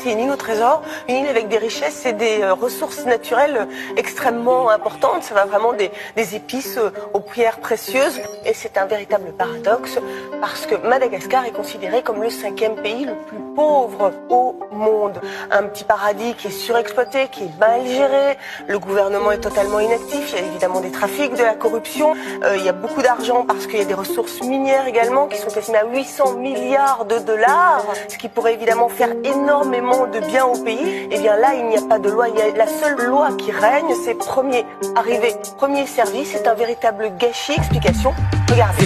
C'est une île au trésor, une île avec des richesses et des ressources naturelles extrêmement importantes. Ça va vraiment des épices aux pierres précieuses. Et c'est un véritable paradoxe parce que Madagascar est considéré comme le 5e pays le plus pauvre au monde. Un petit paradis qui est surexploité, qui est mal géré. Le gouvernement est totalement inactif. Il y a évidemment des trafics, de la corruption. Il y a beaucoup d'argent parce qu'il y a des ressources minières également qui sont estimées à 800 milliards de dollars, ce qui pourrait évidemment faire énormément de bien au pays. Et bien là, il n'y a pas de loi. Il y a la seule loi qui règne, c'est premier arrivé, premier servi. C'est un véritable gâchis. Explication, regardez.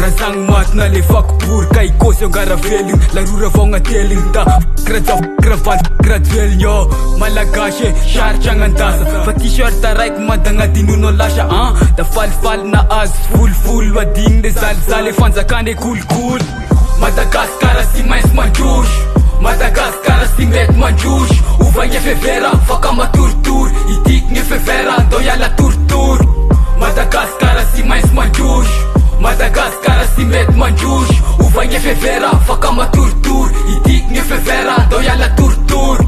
Razang mat na levak pur kai kos yung garaveling larura vonga teling ta krajaf kraval krajvel yo malagashe shar changandasa fatishar tarai madanga dinuno lasha da fal na az full wading de zal fanza kane cool Madagascar si mais manjush Madagascar si met manjush uva ye fevera faka ma turtur itik ne fevera doya la turtur Madagascar si mais manjush Madagascar si met manjush uva ye fevera faka ma turtur itik ne fevera doya la turtur.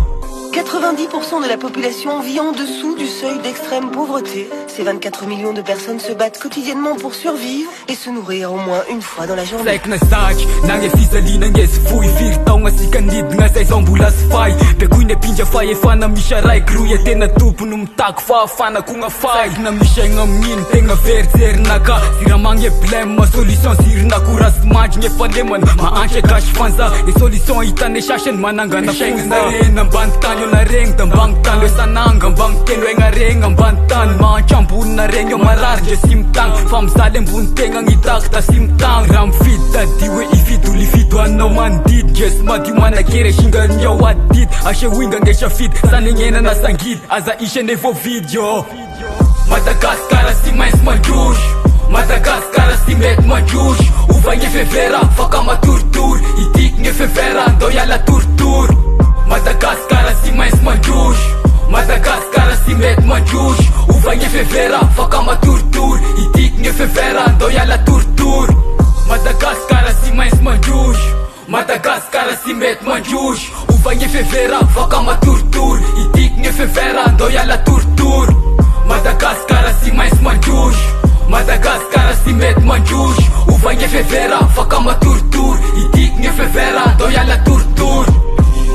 90% de la population vit en dessous du seuil d'extrême pauvreté. Ces 24 millions de personnes se battent quotidiennement pour survivre et se nourrir au moins une fois dans la journée. Na reng tambang tan le sanang gambang tenwe nga reng amban tan ma champun na reng yo marar je simtang fam salem bunteng ang itak ta simtang ram fit ta diwe ifitu lifitu ano man did just mati mana kere shinga nyo wadit ashe winga ngesha fit saningena na sangit aza ishe nevo video Madagascar si mais manjush Madagascar si met manjush uva nye fevera faka ma turtur itik nye fevera doya la turtur Madagascar si mais manjush Madagascar si met manjush uva nye fevera faka ma turtur itik nye fevera doya la turtur Madagascar si mais manjush Madagascar si met manjush uva nye fevera faka ma turtur itik nye fevera doya la turtur Madagascar si mais manjush Madagascar si met manjush uva nye fevera faka ma turtur itik nye fevera doya la turtur.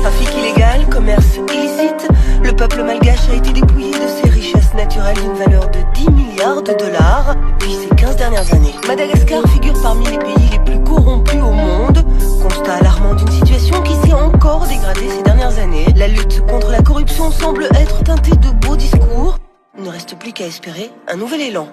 Trafic illégal, commerce illicite, le peuple malgache a été dépouillé de ses richesses naturelles d'une valeur de 10 milliards de dollars depuis ces 15 dernières années. Madagascar figure parmi les pays les plus corrompus au monde, constat alarmant d'une situation qui s'est encore dégradée ces dernières années. La lutte contre la corruption semble être teintée de beaux discours. Il ne reste plus qu'à espérer un nouvel élan.